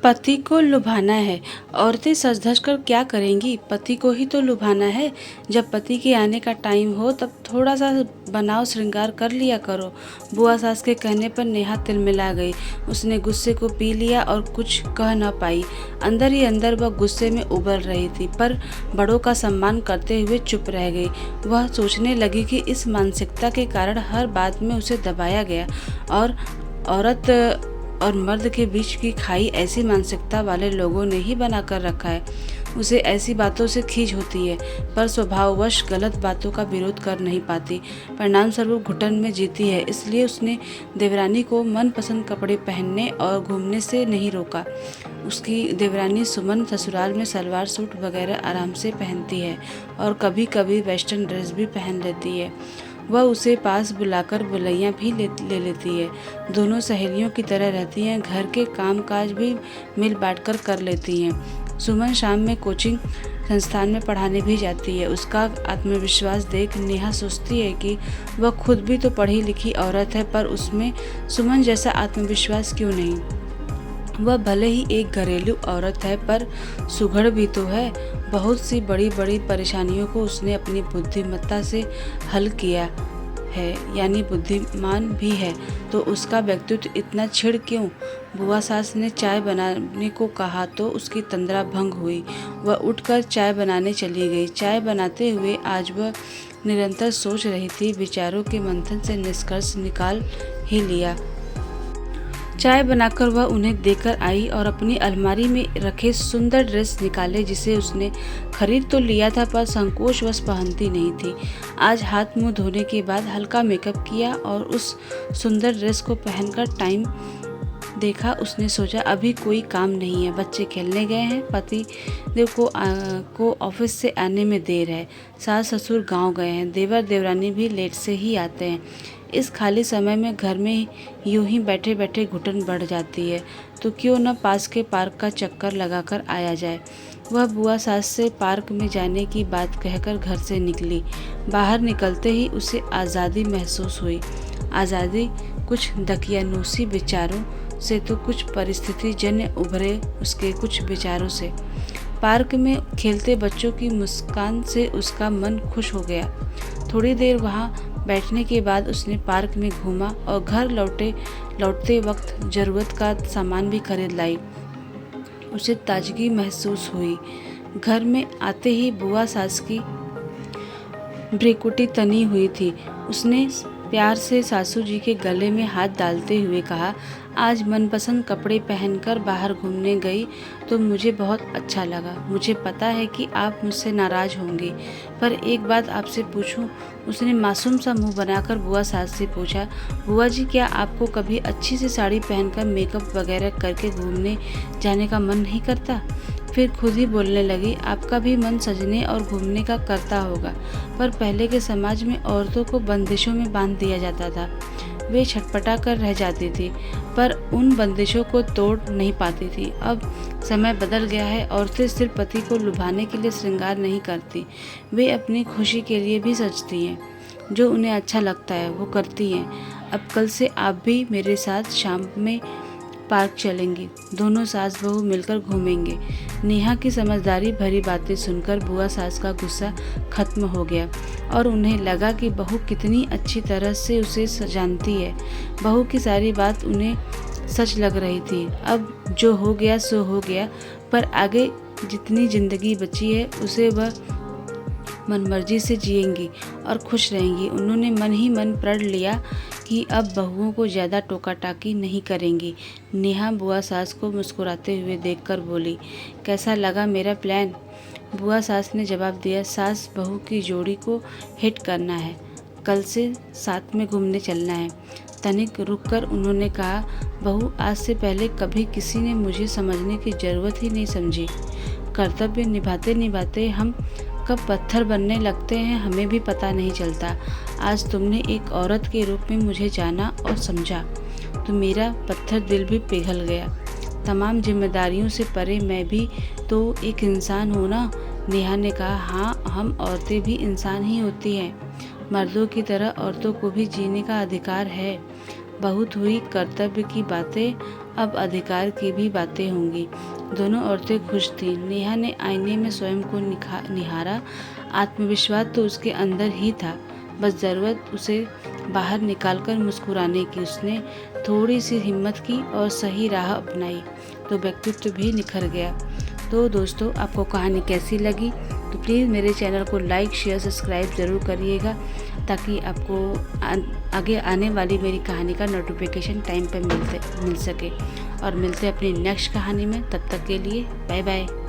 पति को लुभाना है। औरतें सज धज कर क्या करेंगी, पति को ही तो लुभाना है। जब पति के आने का टाइम हो तब थोड़ा सा बनाव श्रृंगार कर लिया करो। बुआ सास के कहने पर नेहा तिलमिला गई। उसने गुस्से को पी लिया और कुछ कह न पाई। अंदर ही अंदर वह गुस्से में उबल रही थी, पर बड़ों का सम्मान करते हुए चुप रह गई। वह सोचने लगी कि इस मानसिकता के कारण हर बात में उसे दबाया गया और औरत और मर्द के बीच की खाई ऐसी मानसिकता वाले लोगों ने ही बना कर रखा है। उसे ऐसी बातों से खींच होती है, पर स्वभाववश गलत बातों का विरोध कर नहीं पाती। परिणाम स्वरूप घुटन में जीती है। इसलिए उसने देवरानी को मनपसंद कपड़े पहनने और घूमने से नहीं रोका। उसकी देवरानी सुमन ससुराल में सलवार सूट वगैरह आराम से पहनती है और कभी कभी वेस्टर्न ड्रेस भी पहन लेती है। वह उसे पास बुलाकर बुलैया भी ले लेती है। दोनों सहेलियों की तरह रहती हैं। घर के काम काज भी मिल बांट कर लेती हैं। सुमन शाम में कोचिंग संस्थान में पढ़ाने भी जाती है। उसका आत्मविश्वास देख नेहा सोचती है कि वह खुद भी तो पढ़ी लिखी औरत है, पर उसमें सुमन जैसा आत्मविश्वास क्यों नहीं। वह भले ही एक घरेलू औरत है, पर सुघड़ भी तो है। बहुत सी बड़ी बड़ी परेशानियों को उसने अपनी बुद्धिमत्ता से हल किया है, यानी बुद्धिमान भी है। तो उसका व्यक्तित्व इतना छिड़ क्यों। बुआ सास ने चाय बनाने को कहा तो उसकी तंद्रा भंग हुई। वह उठकर चाय बनाने चली गई। चाय बनाते हुए आज वह निरंतर सोच रही थी। विचारों के मंथन से निष्कर्ष निकाल ही लिया। चाय बनाकर वह उन्हें देकर आई और अपनी अलमारी में रखे सुंदर ड्रेस निकाले, जिसे उसने खरीद तो लिया था पर संकोचवश पहनती नहीं थी। आज हाथ मुंह धोने के बाद हल्का मेकअप किया और उस सुंदर ड्रेस को पहनकर टाइम देखा। उसने सोचा अभी कोई काम नहीं है, बच्चे खेलने गए हैं, पति देव को ऑफिस से आने में देर है, सास ससुर गांव गए हैं, देवर देवरानी भी लेट से ही आते हैं। इस खाली समय में घर में यूं ही बैठे बैठे घुटन बढ़ जाती है, तो क्यों न पास के पार्क का चक्कर लगाकर आया जाए। वह बुआ सास से पार्क में जाने की बात कहकर घर से निकली। बाहर निकलते ही उसे आज़ादी महसूस हुई। आज़ादी कुछ दकियानूसी विचारों से तो कुछ परिस्थिति जन्य उभरे उसके कुछ विचारों से। पार्क में खेलते बच्चों की मुस्कान से उसका मन खुश हो गया। थोड़ी देर वहाँ बैठने के बाद उसने पार्क में घूमा और घर लौटते वक्त ज़रूरत का सामान भी खरीद लाई। उसे ताजगी महसूस हुई। घर में आते ही बुआ सास की भ्रिकुटी तनी हुई थी। उसने प्यार से सासू जी के गले में हाथ डालते हुए कहा, आज मनपसंद कपड़े पहनकर बाहर घूमने गई तो मुझे बहुत अच्छा लगा। मुझे पता है कि आप मुझसे नाराज़ होंगी, पर एक बात आपसे पूछूं। उसने मासूम सा मुंह बनाकर बुआ सास से पूछा, बुआ जी क्या आपको कभी अच्छी सी साड़ी पहनकर मेकअप वगैरह करके घूमने जाने का मन नहीं करता। फिर खुद ही बोलने लगी, आपका भी मन सजने और घूमने का करता होगा, पर पहले के समाज में औरतों को बंदिशों में बांध दिया जाता था। वे छटपटा कर रह जाती थी, पर उन बंदिशों को तोड़ नहीं पाती थी। अब समय बदल गया है। औरतें सिर्फ पति को लुभाने के लिए श्रृंगार नहीं करती, वे अपनी खुशी के लिए भी सजती हैं। जो उन्हें अच्छा लगता है वो करती हैं। अब कल से आप भी मेरे साथ शाम में पार्क चलेंगी, दोनों सास बहू मिलकर घूमेंगे। नेहा की समझदारी भरी बातें सुनकर बुआ सास का गुस्सा खत्म हो गया और उन्हें लगा कि बहू कितनी अच्छी तरह से उसे जानती है। बहू की सारी बात उन्हें सच लग रही थी। अब जो हो गया सो हो गया, पर आगे जितनी जिंदगी बची है उसे वह मनमर्जी से जिएंगी और खुश रहेंगी। उन्होंने मन ही मन प्रण लिया कि अब बहुओं को ज़्यादा टोका टाकी नहीं करेंगी। नेहा बुआ सास को मुस्कुराते हुए देखकर बोली, कैसा लगा मेरा प्लान। बुआ सास ने जवाब दिया, सास बहू की जोड़ी को हिट करना है, कल से साथ में घूमने चलना है। तनिक रुककर उन्होंने कहा, बहू आज से पहले कभी किसी ने मुझे समझने की ज़रूरत ही नहीं समझी। कर्तव्य निभाते निभाते हम कब पत्थर बनने लगते हैं हमें भी पता नहीं चलता। आज तुमने एक औरत के रूप में मुझे जाना और समझा तो मेरा पत्थर दिल भी पिघल गया। तमाम जिम्मेदारियों से परे मैं भी तो एक इंसान हूँ ना। नेहा ने कहा, हाँ हम औरतें भी इंसान ही होती हैं। मर्दों की तरह औरतों को भी जीने का अधिकार है। बहुत हुई कर्तव्य की बातें, अब अधिकार की भी बातें होंगी। दोनों औरतें खुश थीं। नेहा ने आईने में स्वयं को निहारा। आत्मविश्वास तो उसके अंदर ही था, बस ज़रूरत उसे बाहर निकालकर मुस्कुराने की। उसने थोड़ी सी हिम्मत की और सही राह अपनाई तो व्यक्तित्व भी निखर गया। तो दोस्तों, आपको कहानी कैसी लगी? तो प्लीज़ मेरे चैनल को लाइक, शेयर, सब्सक्राइब ज़रूर करिएगा, ताकि आपको आगे आने वाली मेरी कहानी का नोटिफिकेशन टाइम पर मिल सके। और मिलते हैं अपनी नेक्स्ट कहानी में। तब तक के लिए बाय बाय।